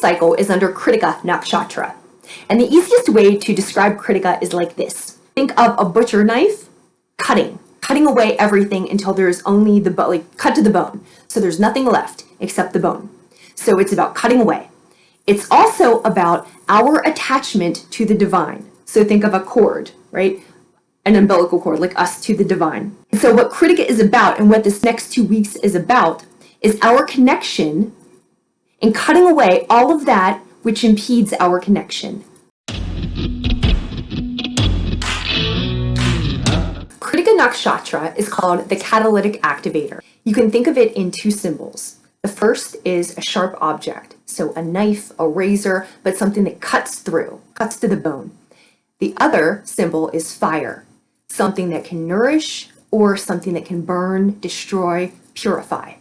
cycle is under Kritika Nakshatra. And the easiest way to describe Kritika is like this. Think of a butcher knife cutting away everything until there's only the bone, like cut to the bone. So there's nothing left except the bone. So it's about cutting away. It's also about our attachment to the divine. So think of a cord, right? An umbilical cord, like us to the divine. And so what Kritika is about, and what this next 2 weeks is about, is our connection and cutting away all of that which impedes our connection. Kritika Nakshatra is called the catalytic activator. You can think of it in two symbols. The first is a sharp object, so a knife, a razor, but something that cuts through, cuts to the bone. The other symbol is fire, something that can nourish or something that can burn, destroy, purify.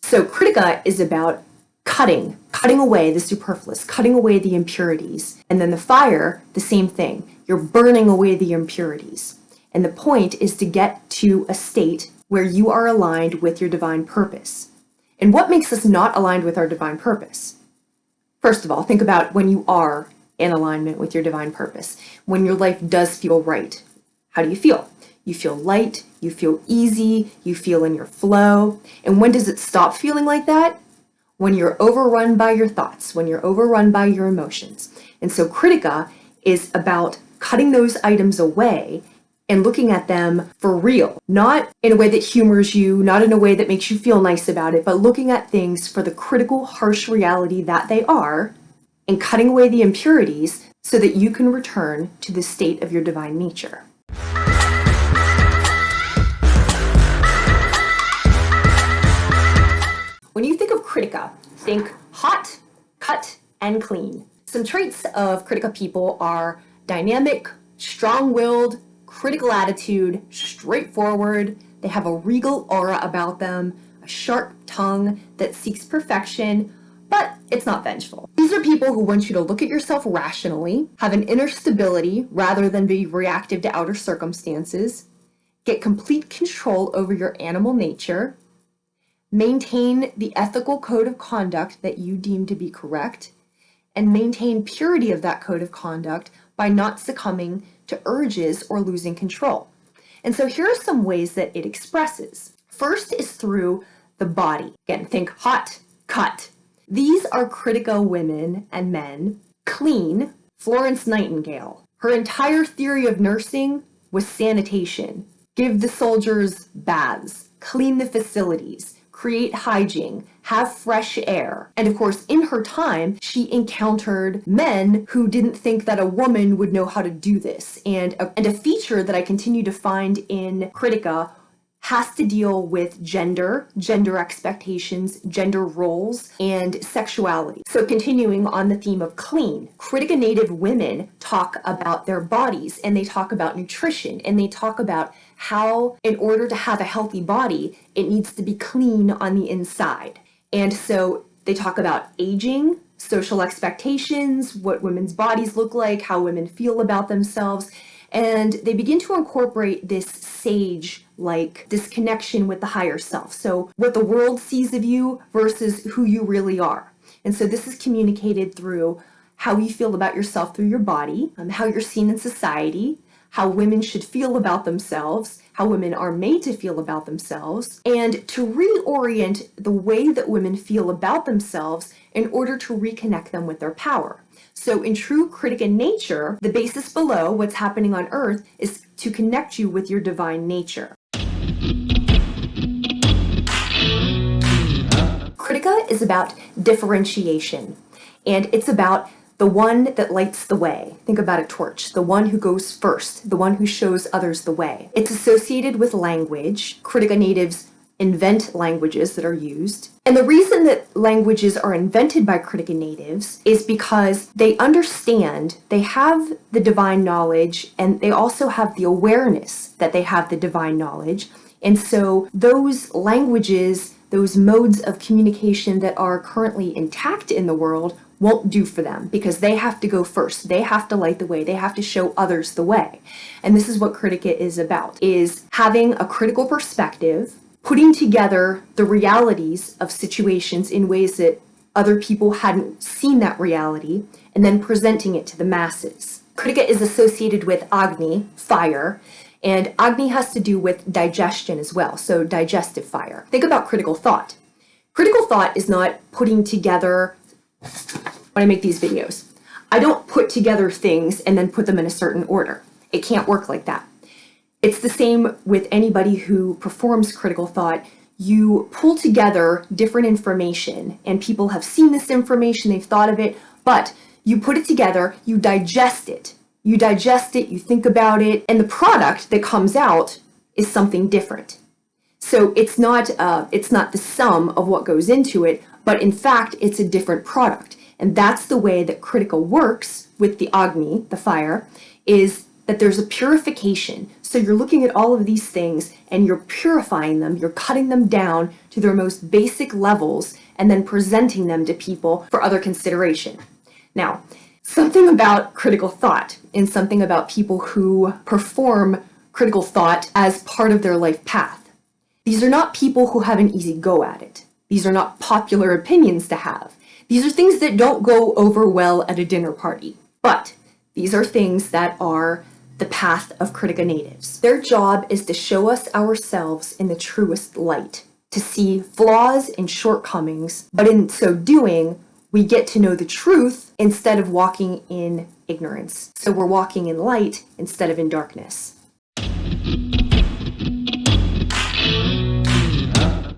So Kritika is about cutting away the superfluous, cutting away the impurities. And then the fire, the same thing. You're burning away the impurities. And the point is to get to a state where you are aligned with your divine purpose. And what makes us not aligned with our divine purpose? First of all, think about when you are in alignment with your divine purpose, when your life does feel right. How do you feel? You feel light, you feel easy, you feel in your flow. And when does it stop feeling like that? When you're overrun by your thoughts, when you're overrun by your emotions. And so Kritika is about cutting those items away and looking at them for real, not in a way that humors you, not in a way that makes you feel nice about it, but looking at things for the critical, harsh reality that they are, and cutting away the impurities so that you can return to the state of your divine nature. When you think of Kritika, think hot, cut, and clean. Some traits of Kritika people are dynamic, strong-willed, critical attitude, straightforward. They have a regal aura about them, a sharp tongue that seeks perfection, but it's not vengeful. These are people who want you to look at yourself rationally, have an inner stability rather than be reactive to outer circumstances, get complete control over your animal nature, maintain the ethical code of conduct that you deem to be correct, and maintain purity of that code of conduct by not succumbing to urges or losing control. And so here are some ways that it expresses. First is through the body. Again, think hot, cut. These are Kritika women and men. Clean, Florence Nightingale. Her entire theory of nursing was sanitation. Give the soldiers baths, clean the facilities, create hygiene, have fresh air. And of course, in her time, she encountered men who didn't think that a woman would know how to do this. And a feature that I continue to find in Kritika has to deal with gender expectations, gender roles, and sexuality. So continuing on the theme of clean, Kritika native women talk about their bodies, and they talk about nutrition, and they talk about how in order to have a healthy body, it needs to be clean on the inside. And so they talk about aging, social expectations, what women's bodies look like, how women feel about themselves, and they begin to incorporate this sage, like this connection with the higher self. So what the world sees of you versus who you really are. And so this is communicated through how you feel about yourself through your body, how you're seen in society, how women should feel about themselves, how women are made to feel about themselves, and to reorient the way that women feel about themselves in order to reconnect them with their power. So in true Kritika nature, the basis below what's happening on Earth is to connect you with your divine nature. Kritika is about differentiation, and it's about the one that lights the way. Think about a torch, the one who goes first, the one who shows others the way. It's associated with language. Kritika natives invent languages that are used. And the reason that languages are invented by Kritika natives is because they understand, they have the divine knowledge, and they also have the awareness that they have the divine knowledge. And so those languages, those modes of communication that are currently intact in the world won't do for them because they have to go first. They have to light the way. They have to show others the way. And this is what Kritika is about, is having a critical perspective, putting together the realities of situations in ways that other people hadn't seen that reality, and then presenting it to the masses. Kritika is associated with Agni, fire, and Agni has to do with digestion as well, so digestive fire. Think about critical thought. Critical thought is not putting together, when I make these videos, I don't put together things and then put them in a certain order. It can't work like that. It's the same with anybody who performs critical thought. You pull together different information, and people have seen this information, they've thought of it, but you put it together, you digest it. You digest it, you think about it, and the product that comes out is something different. So it's not the sum of what goes into it, but in fact, it's a different product. And that's the way that Kritika works with the Agni, the fire, is that there's a purification. So you're looking at all of these things and you're purifying them, you're cutting them down to their most basic levels and then presenting them to people for other consideration. Now, something about critical thought and something about people who perform critical thought as part of their life path. These are not people who have an easy go at it. These are not popular opinions to have. These are things that don't go over well at a dinner party. But these are things that are the path of Kritika natives. Their job is to show us ourselves in the truest light, to see flaws and shortcomings, but in so doing, we get to know the truth instead of walking in ignorance. So we're walking in light instead of in darkness.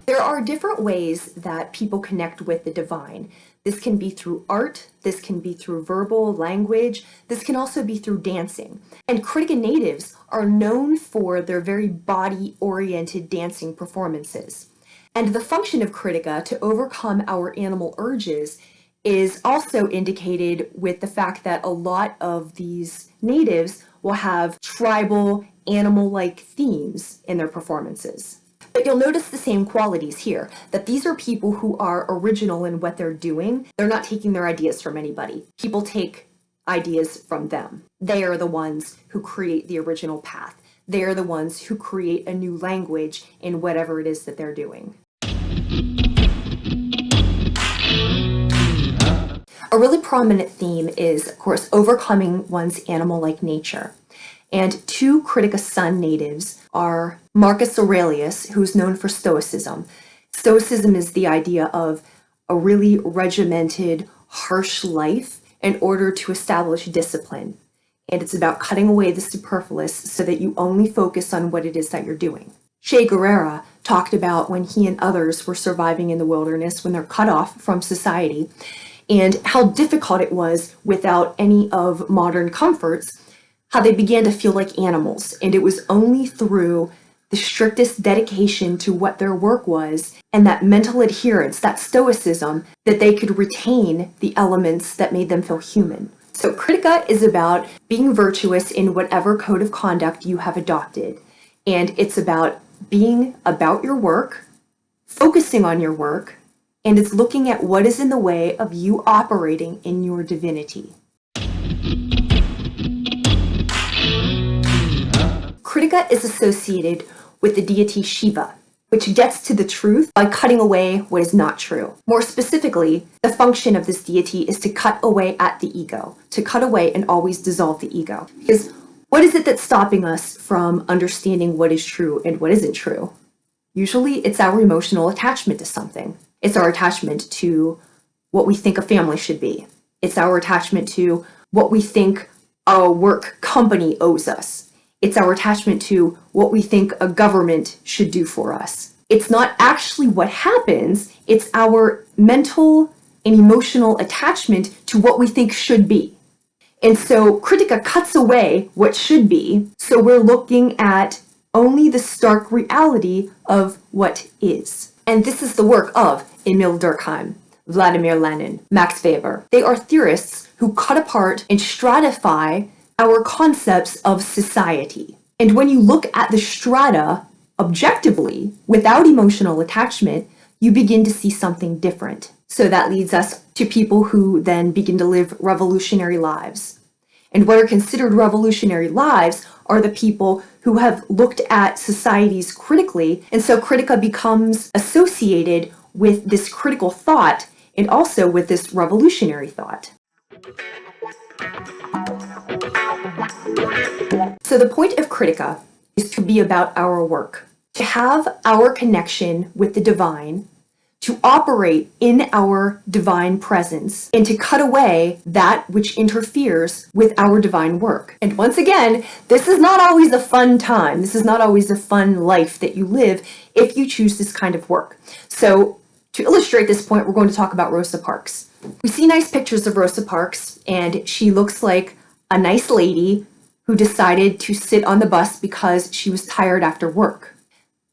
There are different ways that people connect with the divine. This can be through art, this can be through verbal language, this can also be through dancing. And Kritika natives are known for their very body-oriented dancing performances. And the function of Kritika to overcome our animal urges is also indicated with the fact that a lot of these natives will have tribal, animal-like themes in their performances. But you'll notice the same qualities here, that these are people who are original in what they're doing. They're not taking their ideas from anybody. People take ideas from them. They are the ones who create the original path. They are the ones who create a new language in whatever it is that they're doing. A really prominent theme is, of course, overcoming one's animal-like nature. And two Kritika Sun natives are Marcus Aurelius, who's known for Stoicism. Stoicism is the idea of a really regimented, harsh life in order to establish discipline. And it's about cutting away the superfluous so that you only focus on what it is that you're doing. Che Guevara talked about when he and others were surviving in the wilderness, when they're cut off from society, and how difficult it was without any of modern comforts, how they began to feel like animals. And it was only through the strictest dedication to what their work was and that mental adherence, that stoicism, that they could retain the elements that made them feel human. So Kritika is about being virtuous in whatever code of conduct you have adopted. And it's about being about your work, focusing on your work, and it's looking at what is in the way of you operating in your divinity. Kritika is associated with the deity Shiva, which gets to the truth by cutting away what is not true. More specifically, the function of this deity is to cut away at the ego, to cut away and always dissolve the ego. Because what is it that's stopping us from understanding what is true and what isn't true? Usually it's our emotional attachment to something. It's our attachment to what we think a family should be. It's our attachment to what we think a work company owes us. It's our attachment to what we think a government should do for us. It's not actually what happens, it's our mental and emotional attachment to what we think should be. And so Kritika cuts away what should be, so we're looking at only the stark reality of what is. And this is the work of Emil Durkheim, Vladimir Lenin, Max Weber. They are theorists who cut apart and stratify our concepts of society. And when you look at the strata objectively, without emotional attachment, you begin to see something different. So that leads us to people who then begin to live revolutionary lives. And what are considered revolutionary lives are the people who have looked at societies critically, and so Kritika becomes associated with this critical thought and also with this revolutionary thought. So the point of Kritika is to be about our work, to have our connection with the divine, to operate in our divine presence, and to cut away that which interferes with our divine work. And once again, this is not always a fun time. This is not always a fun life that you live if you choose this kind of work. So to illustrate this point, we're going to talk about Rosa Parks. We see nice pictures of Rosa Parks, and she looks like a nice lady who decided to sit on the bus because she was tired after work.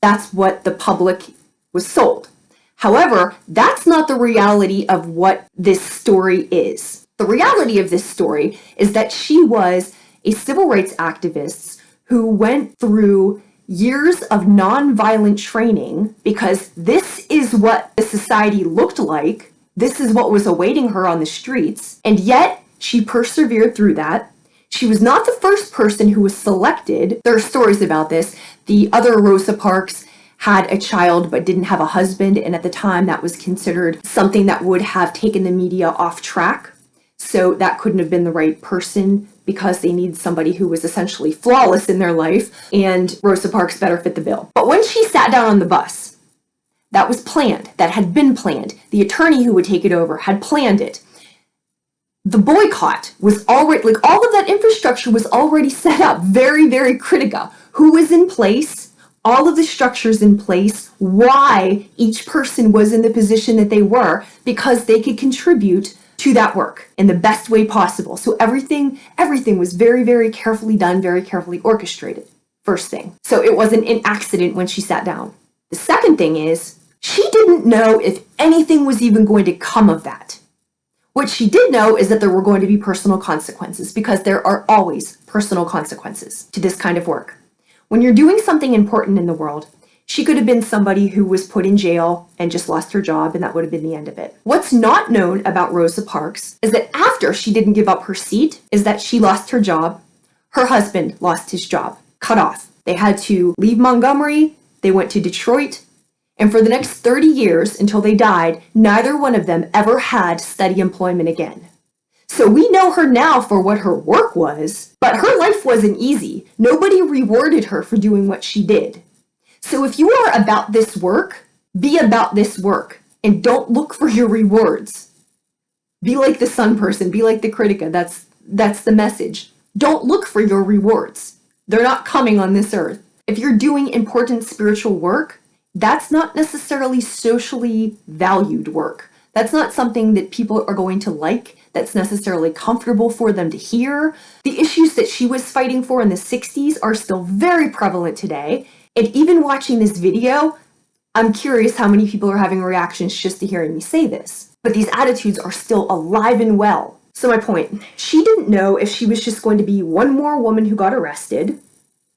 That's what the public was sold. However, that's not the reality of what this story is. The reality of this story is that she was a civil rights activist who went through years of nonviolent training because this is what the society looked like. This is what was awaiting her on the streets. And yet she persevered through that. She was not the first person who was selected. There are stories about this. The other Rosa Parks had a child but didn't have a husband, and at the time that was considered something that would have taken the media off track. So that couldn't have been the right person because they need somebody who was essentially flawless in their life, and Rosa Parks better fit the bill. But when she sat down on the bus, that was planned, that had been planned. The attorney who would take it over had planned it. The boycott was already, like all of that infrastructure was already set up, very, very Kritika. Who was in place? All of the structures in place, why each person was in the position that they were, because they could contribute to that work in the best way possible. So everything was very, very carefully done, very carefully orchestrated, first thing. So it wasn't an accident when she sat down. The second thing is, she didn't know if anything was even going to come of that. What she did know is that there were going to be personal consequences, because there are always personal consequences to this kind of work. When you're doing something important in the world, she could have been somebody who was put in jail and just lost her job, and that would have been the end of it. What's not known about Rosa Parks is that after she didn't give up her seat, is that she lost her job. Her husband lost his job, cut off. They had to leave Montgomery, they went to Detroit, and for the next 30 years until they died, neither one of them ever had steady employment again. So we know her now for what her work was, but her life wasn't easy. Nobody rewarded her for doing what she did. So if you are about this work, be about this work and don't look for your rewards. Be like the sun person, be like the Kritika. That's the message. Don't look for your rewards. They're not coming on this earth. If you're doing important spiritual work, that's not necessarily socially valued work. That's not something that people are going to like, that's necessarily comfortable for them to hear. The issues that she was fighting for in the 60s are still very prevalent today. And even watching this video, I'm curious how many people are having reactions just to hearing me say this. But these attitudes are still alive and well. So my point, she didn't know if she was just going to be one more woman who got arrested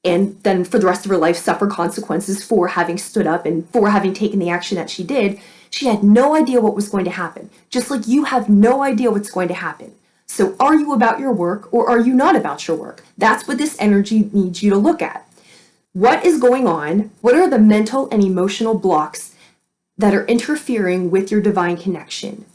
and then for the rest of her life suffer consequences for having stood up and for having taken the action that she did. She had no idea what was going to happen, just like you have no idea what's going to happen. So are you about your work or are you not about your work? That's what this energy needs you to look at. What is going on? What are the mental and emotional blocks that are interfering with your divine connection,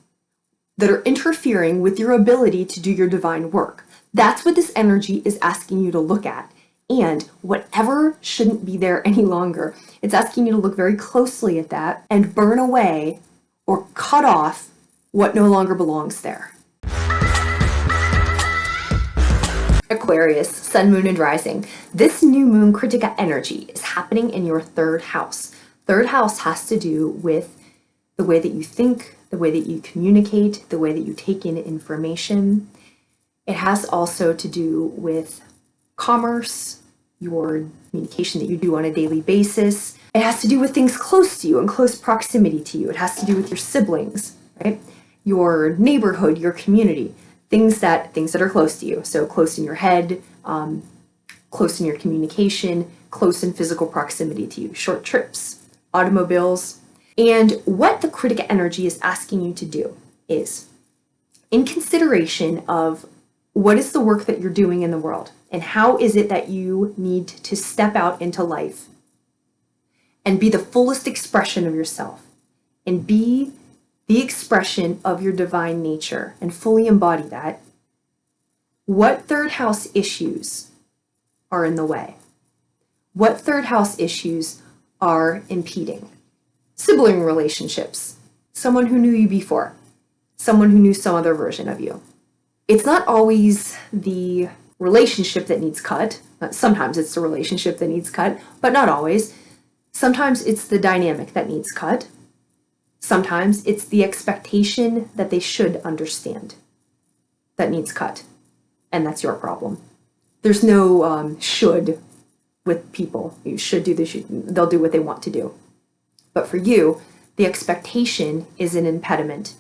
that are interfering with your ability to do your divine work? That's what this energy is asking you to look at. And whatever shouldn't be there any longer, it's asking you to look very closely at that and burn away or cut off what no longer belongs there. Aquarius, Sun, Moon, and Rising. This new moon Kritika energy is happening in your third house. Third house has to do with the way that you think, the way that you communicate, the way that you take in information. It has also to do with commerce, your communication that you do on a daily basis. It has to do with things close to you and close proximity to you. It has to do with your siblings, right? Your neighborhood, your community, things that are close to you. So close in your head, close in your communication, close in physical proximity to you. Short trips, automobiles. And what the Kritika energy is asking you to do is, in consideration of what is the work that you're doing in the world, and how is it that you need to step out into life and be the fullest expression of yourself and be the expression of your divine nature and fully embody that, what third house issues are in the way? What third house issues are impeding? Sibling relationships, someone who knew you before, someone who knew some other version of you. It's not always the relationship that needs cut. Sometimes it's the relationship that needs cut, but not always. Sometimes it's the dynamic that needs cut. Sometimes it's the expectation that they should understand that needs cut. And that's your problem. There's no should with people. You should do this, they'll do what they want to do. But for you, the expectation is an impediment.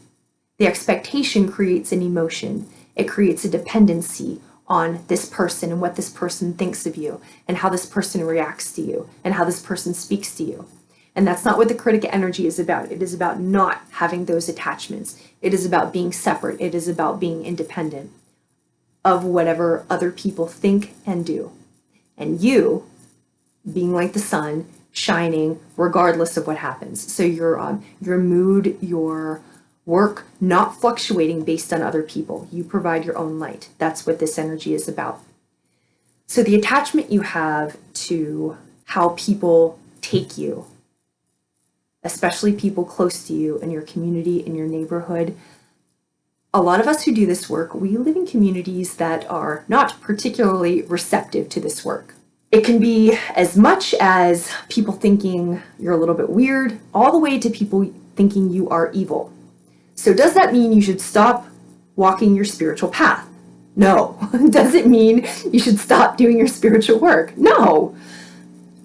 The expectation creates an emotion. It creates a dependency on this person and what this person thinks of you and how this person reacts to you and how this person speaks to you. And that's not what the Kritika energy is about. It is about not having those attachments. It is about being separate. It is about being independent of whatever other people think and do. And you being like the sun, shining regardless of what happens. So your mood, your work, not fluctuating based on other people. You provide your own light. That's what this energy is about. So the attachment you have to how people take you, especially people close to you in your community, in your neighborhood. A lot of us who do this work, we live in communities that are not particularly receptive to this work. It can be as much as people thinking you're a little bit weird, all the way to people thinking you are evil. So does that mean you should stop walking your spiritual path? No. Does it mean you should stop doing your spiritual work? No.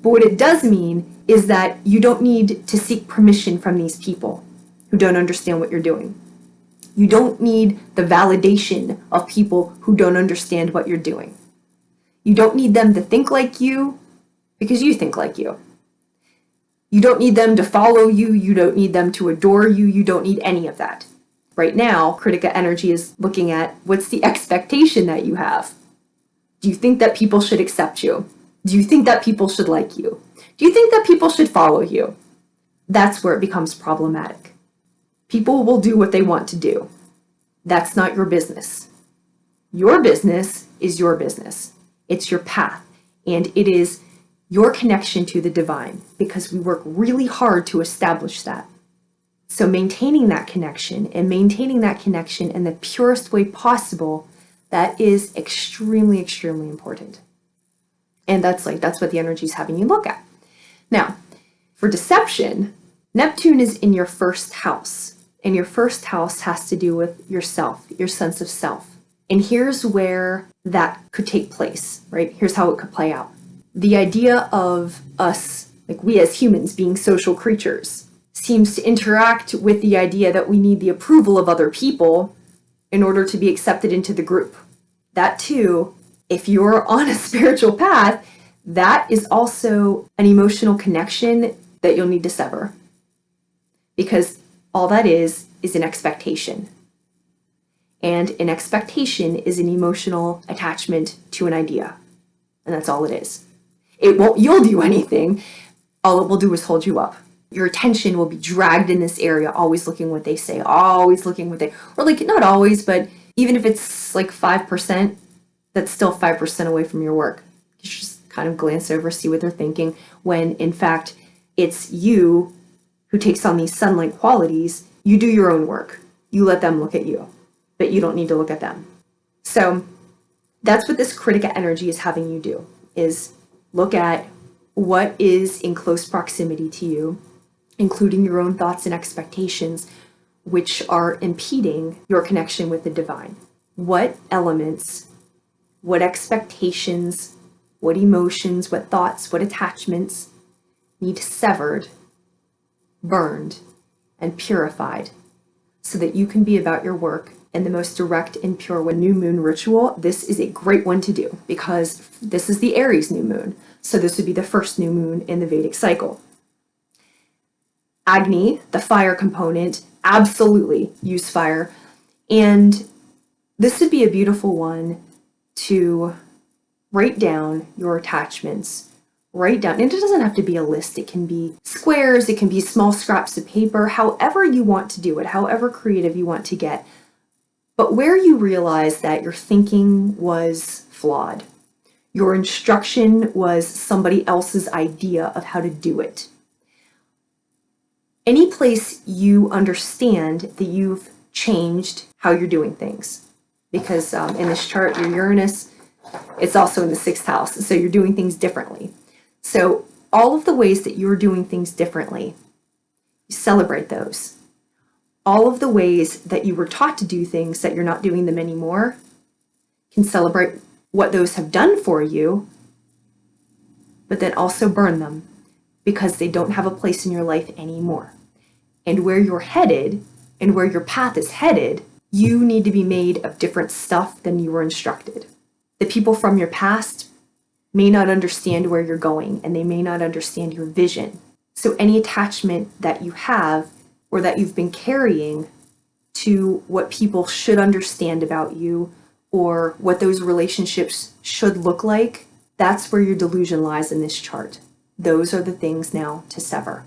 But what it does mean is that you don't need to seek permission from these people who don't understand what you're doing. You don't need the validation of people who don't understand what you're doing. You don't need them to think like you because you think like you. You don't need them to follow you. You don't need them to adore you. You don't need any of that. Right now, Kritika energy is looking at what's the expectation that you have. Do you think that people should accept you? Do you think that people should like you? Do you think that people should follow you? That's where it becomes problematic. People will do what they want to do. That's not your business. Your business is your business. It's your path, and it is your connection to the divine, because we work really hard to establish that. So maintaining that connection in the purest way possible, that is extremely, extremely important. And that's what the energy is having you look at. Now, for deception, Neptune is in your first house, and your first house has to do with yourself, your sense of self. And here's where that could take place, right? Here's how it could play out. The idea of us, like we as humans being social creatures, seems to interact with the idea that we need the approval of other people in order to be accepted into the group. That too, if you're on a spiritual path, that is also an emotional connection that you'll need to sever. Because all that is an expectation. And an expectation is an emotional attachment to an idea. And that's all it is. It won't yield you anything. All it will do is hold you up. Your attention will be dragged in this area, always looking what they say, always looking what they, or like not always, but even if it's like 5%, that's still 5% away from your work. You just kind of glance over, see what they're thinking, when in fact, it's you who takes on these sun-like qualities. You do your own work. You let them look at you, but you don't need to look at them. So that's what this Kritika energy is having you do, is look at what is in close proximity to you, including your own thoughts and expectations, which are impeding your connection with the divine. What elements, what expectations, what emotions, what thoughts, what attachments need severed, burned, and purified so that you can be about your work in the most direct and pure way. New moon ritual, this is a great one to do because this is the Aries new moon. So this would be the first new moon in the Vedic cycle. Agni, the fire component, absolutely use fire. And this would be a beautiful one to write down your attachments, Write down, and it doesn't have to be a list. It can be squares, it can be small scraps of paper, however you want to do it, however creative you want to get. But where you realize that your thinking was flawed, your instruction was somebody else's idea of how to do it. Any place you understand that you've changed how you're doing things. Because in this chart, your Uranus, it's also in the 6th house, so you're doing things differently. So all of the ways that you're doing things differently, you celebrate those. All of the ways that you were taught to do things that you're not doing them anymore, can celebrate what those have done for you, but then also burn them because they don't have a place in your life anymore. And where you're headed and where your path is headed, you need to be made of different stuff than you were instructed. The people from your past may not understand where you're going, and they may not understand your vision. So any attachment that you have or that you've been carrying to what people should understand about you or what those relationships should look like, that's where your delusion lies in this chart. Those are the things now to sever.